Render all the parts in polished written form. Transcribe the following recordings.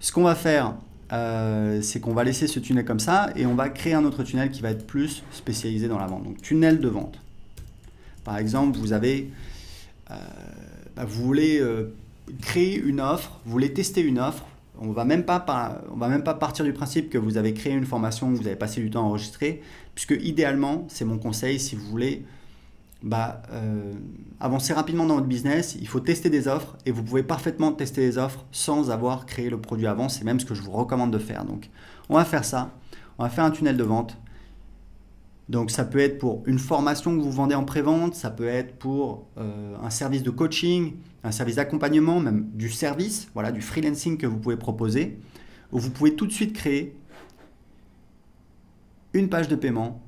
Ce qu'on va faire, c'est qu'on va laisser ce tunnel comme ça et on va créer un autre tunnel qui va être plus spécialisé dans la vente. Donc tunnel de vente. Par exemple, vous voulez créer une offre, vous voulez tester une offre. On va même pas partir du principe que vous avez créé une formation, que vous avez passé du temps à enregistrer, puisque idéalement, c'est mon conseil, si vous voulez avancer rapidement dans votre business, il faut tester des offres et vous pouvez parfaitement tester des offres sans avoir créé le produit avant. C'est même ce que je vous recommande de faire. Donc, on va faire ça. On va faire un tunnel de vente. Donc, ça peut être pour une formation que vous vendez en pré-vente, ça peut être pour un service de coaching, un service d'accompagnement, même du service, voilà, du freelancing que vous pouvez proposer, où vous pouvez tout de suite créer une page de paiement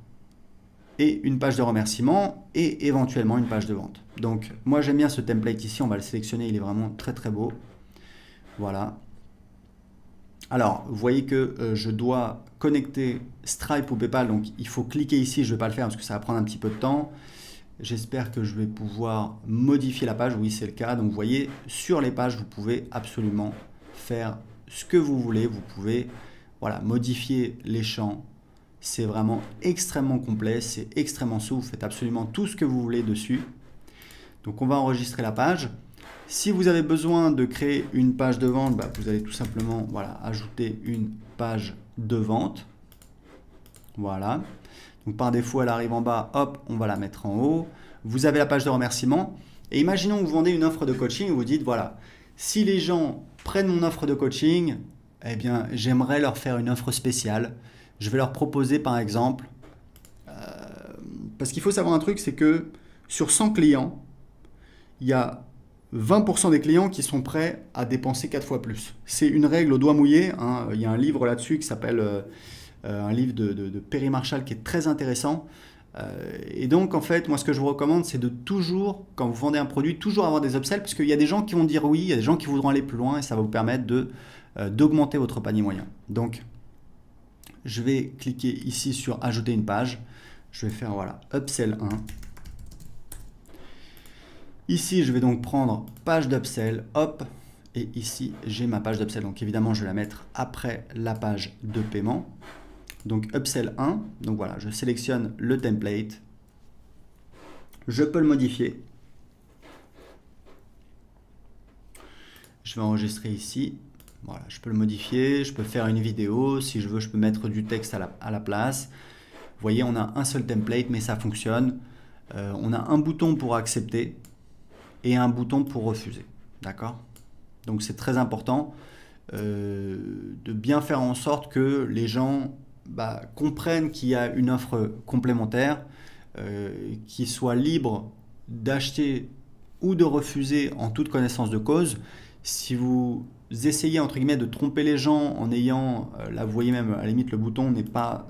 et une page de remerciement et éventuellement une page de vente. Donc moi j'aime bien ce template ici, on va le sélectionner, il est vraiment très très beau. Voilà. Alors vous voyez que je dois connecter Stripe ou PayPal, donc il faut cliquer ici, je ne vais pas le faire parce que ça va prendre un petit peu de temps. J'espère que je vais pouvoir modifier la page, oui c'est le cas. Donc vous voyez, sur les pages vous pouvez absolument faire ce que vous voulez, vous pouvez modifier les champs. C'est vraiment extrêmement complet, c'est extrêmement souple, vous faites absolument tout ce que vous voulez dessus. Donc on va enregistrer la page. Si vous avez besoin de créer une page de vente, vous allez tout simplement ajouter une page de vente. Voilà. Donc par défaut, elle arrive en bas, hop, on va la mettre en haut. Vous avez la page de remerciement. Et imaginons que vous vendez une offre de coaching et vous dites, voilà, si les gens prennent mon offre de coaching, eh bien, j'aimerais leur faire une offre spéciale. Je vais leur proposer par exemple, parce qu'il faut savoir un truc, c'est que sur 100 clients, il y a 20% des clients qui sont prêts à dépenser 4 fois plus. C'est une règle au doigt mouillé, hein. Il y a un livre là-dessus qui s'appelle un livre de Perry Marshall qui est très intéressant. Et donc en fait, moi ce que je vous recommande, c'est de toujours, quand vous vendez un produit, toujours avoir des upsells, parce qu'il y a des gens qui vont dire oui, il y a des gens qui voudront aller plus loin et ça va vous permettre d'augmenter votre panier moyen. Donc je vais cliquer ici sur ajouter une page. Je vais faire upsell 1. Ici, je vais donc prendre page d'upsell, hop, et ici, j'ai ma page d'upsell. Donc évidemment, je vais la mettre après la page de paiement. Donc upsell 1, donc voilà, je sélectionne le template. Je peux le modifier. Je vais enregistrer ici. Voilà, je peux le modifier, je peux faire une vidéo, si je veux, je peux mettre du texte à la place. Vous voyez, on a un seul template, mais ça fonctionne. On a un bouton pour accepter et un bouton pour refuser. D'accord ? Donc c'est très important de bien faire en sorte que les gens comprennent qu'il y a une offre complémentaire, qu'ils soient libres d'acheter ou de refuser en toute connaissance de cause. Si vous essayez entre guillemets de tromper les gens en ayant, là vous voyez même à la limite le bouton n'est pas,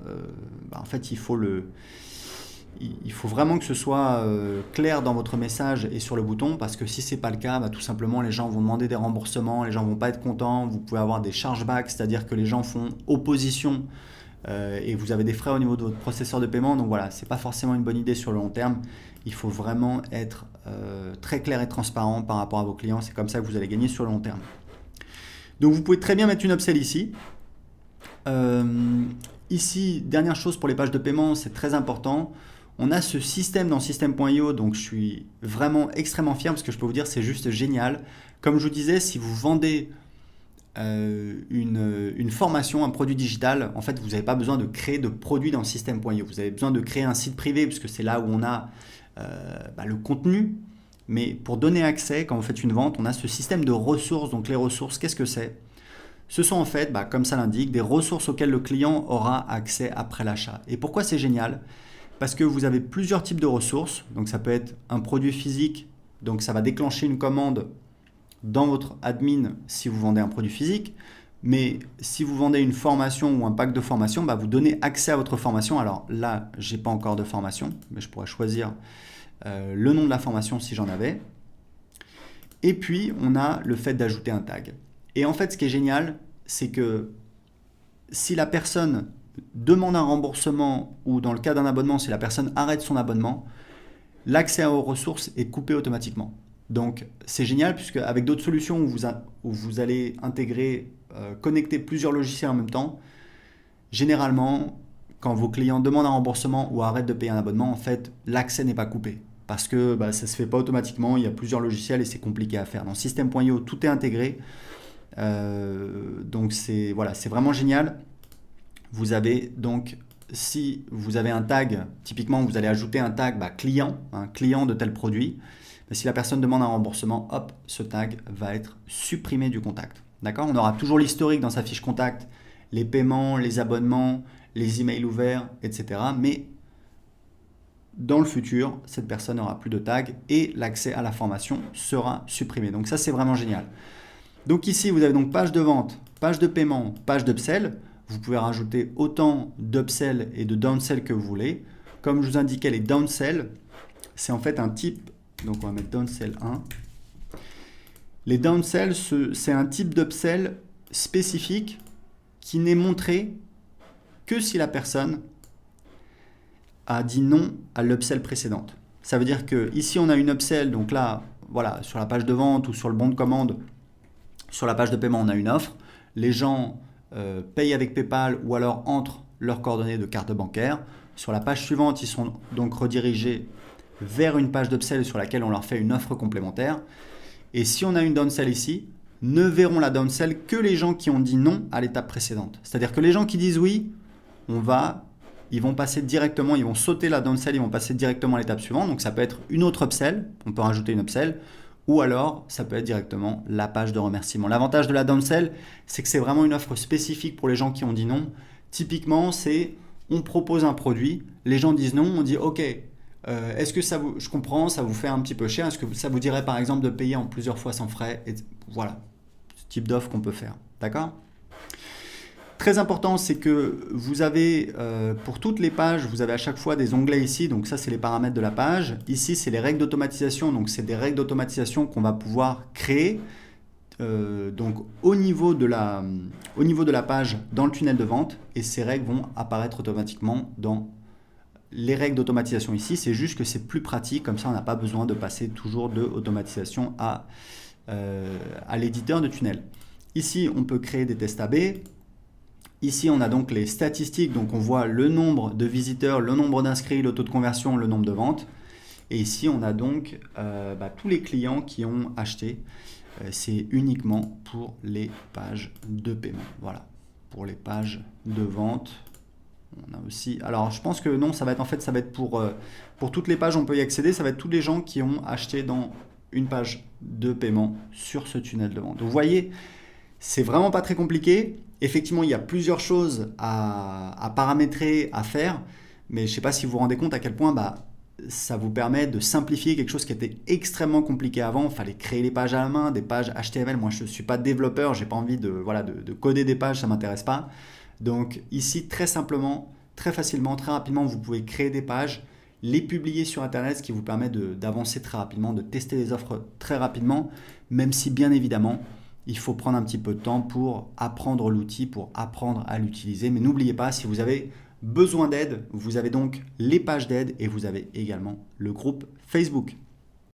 en fait il faut vraiment que ce soit clair dans votre message et sur le bouton, parce que si c'est pas le cas, tout simplement les gens vont demander des remboursements, les gens vont pas être contents, vous pouvez avoir des chargebacks, c'est-à-dire que les gens font opposition et vous avez des frais au niveau de votre processeur de paiement. Donc voilà, c'est pas forcément une bonne idée sur le long terme. Il faut vraiment être très clair et transparent par rapport à vos clients. C'est comme ça que vous allez gagner sur le long terme. Donc vous pouvez très bien mettre une upsell ici. Ici, dernière chose pour les pages de paiement, c'est très important. On a ce système dans System.io, donc je suis vraiment extrêmement fier parce que je peux vous dire c'est juste génial. Comme je vous disais, si vous vendez une formation, un produit digital, en fait vous n'avez pas besoin de créer de produit dans System.io. Vous avez besoin de créer un site privé parce que c'est là où on a le contenu. Mais pour donner accès, quand vous faites une vente, on a ce système de ressources. Donc les ressources, qu'est-ce que c'est ? Ce sont en fait, comme ça l'indique, des ressources auxquelles le client aura accès après l'achat. Et pourquoi c'est génial ? Parce que vous avez plusieurs types de ressources. Donc ça peut être un produit physique, donc ça va déclencher une commande dans votre admin si vous vendez un produit physique. Mais si vous vendez une formation ou un pack de formation, vous donnez accès à votre formation. Alors là, j'ai pas encore de formation, mais je pourrais choisir le nom de la formation si j'en avais. Et puis, on a le fait d'ajouter un tag. Et en fait, ce qui est génial, c'est que si la personne demande un remboursement ou dans le cas d'un abonnement, si la personne arrête son abonnement, l'accès aux ressources est coupé automatiquement. Donc, c'est génial puisque avec d'autres solutions où vous allez intégrer connecter plusieurs logiciels en même temps, généralement, quand vos clients demandent un remboursement ou arrêtent de payer un abonnement, en fait, l'accès n'est pas coupé. Parce que ça ne se fait pas automatiquement, il y a plusieurs logiciels et c'est compliqué à faire. Dans System.io, tout est intégré. Donc c'est vraiment génial. Vous avez donc, si vous avez un tag, typiquement vous allez ajouter un tag client, un client de tel produit. Mais si la personne demande un remboursement, hop, ce tag va être supprimé du contact. D'accord ? On aura toujours l'historique dans sa fiche contact, les paiements, les abonnements, les emails ouverts, etc. Mais dans le futur, cette personne n'aura plus de tag et l'accès à la formation sera supprimé. Donc ça, c'est vraiment génial. Donc ici, vous avez donc page de vente, page de paiement, page d'upsell. Vous pouvez rajouter autant d'upsell et de downsell que vous voulez. Comme je vous indiquais, les downsell, c'est en fait un type. Donc on va mettre downsell 1. Les downsell, c'est un type d'upsell spécifique qui n'est montré que si la personne a dit non à l'upsell précédente. Ça veut dire que ici on a une upsell, donc là, voilà, sur la page de vente ou sur le bon de commande, sur la page de paiement, on a une offre. Les gens payent avec PayPal ou alors entrent leurs coordonnées de carte bancaire. Sur la page suivante, ils sont donc redirigés vers une page d'upsell sur laquelle on leur fait une offre complémentaire. Et si on a une downsell ici, ne verront la downsell que les gens qui ont dit non à l'étape précédente. C'est-à-dire que les gens qui disent oui, ils vont passer directement, ils vont sauter la downsell, ils vont passer directement à l'étape suivante. Donc ça peut être une autre upsell, on peut rajouter une upsell, ou alors ça peut être directement la page de remerciement. L'avantage de la downsell, c'est que c'est vraiment une offre spécifique pour les gens qui ont dit non. Typiquement, c'est on propose un produit, les gens disent non, on dit ok, est-ce que je comprends, ça vous fait un petit peu cher, est-ce que ça vous dirait par exemple de payer en plusieurs fois sans frais, et voilà, ce type d'offre qu'on peut faire, d'accord ? Très important, c'est que vous avez, pour toutes les pages, vous avez à chaque fois des onglets ici. Donc ça, c'est les paramètres de la page. Ici, c'est les règles d'automatisation. Donc c'est des règles d'automatisation qu'on va pouvoir créer donc au niveau de la page dans le tunnel de vente. Et ces règles vont apparaître automatiquement dans les règles d'automatisation ici. C'est juste que c'est plus pratique. Comme ça, on n'a pas besoin de passer toujours de automatisation à l'éditeur de tunnel. Ici, on peut créer des tests AB. Ici, on a donc les statistiques, donc on voit le nombre de visiteurs, le nombre d'inscrits, le taux de conversion, le nombre de ventes. Et ici, on a donc tous les clients qui ont acheté. C'est uniquement pour les pages de paiement. Voilà, pour les pages de vente. On a aussi. Alors, je pense que non, ça va être pour toutes les pages, on peut y accéder. Ça va être tous les gens qui ont acheté dans une page de paiement sur ce tunnel de vente. Donc, vous voyez, c'est vraiment pas très compliqué. Effectivement, il y a plusieurs choses à paramétrer, à faire, mais je ne sais pas si vous vous rendez compte à quel point ça vous permet de simplifier quelque chose qui était extrêmement compliqué avant. Il fallait créer les pages à la main, des pages HTML. Moi, je ne suis pas développeur, je n'ai pas envie de coder des pages, ça ne m'intéresse pas. Donc ici, très simplement, très facilement, très rapidement, vous pouvez créer des pages, les publier sur Internet, ce qui vous permet d'avancer très rapidement, de tester les offres très rapidement, même si bien évidemment, il faut prendre un petit peu de temps pour apprendre l'outil, pour apprendre à l'utiliser. Mais n'oubliez pas, si vous avez besoin d'aide, vous avez donc les pages d'aide et vous avez également le groupe Facebook.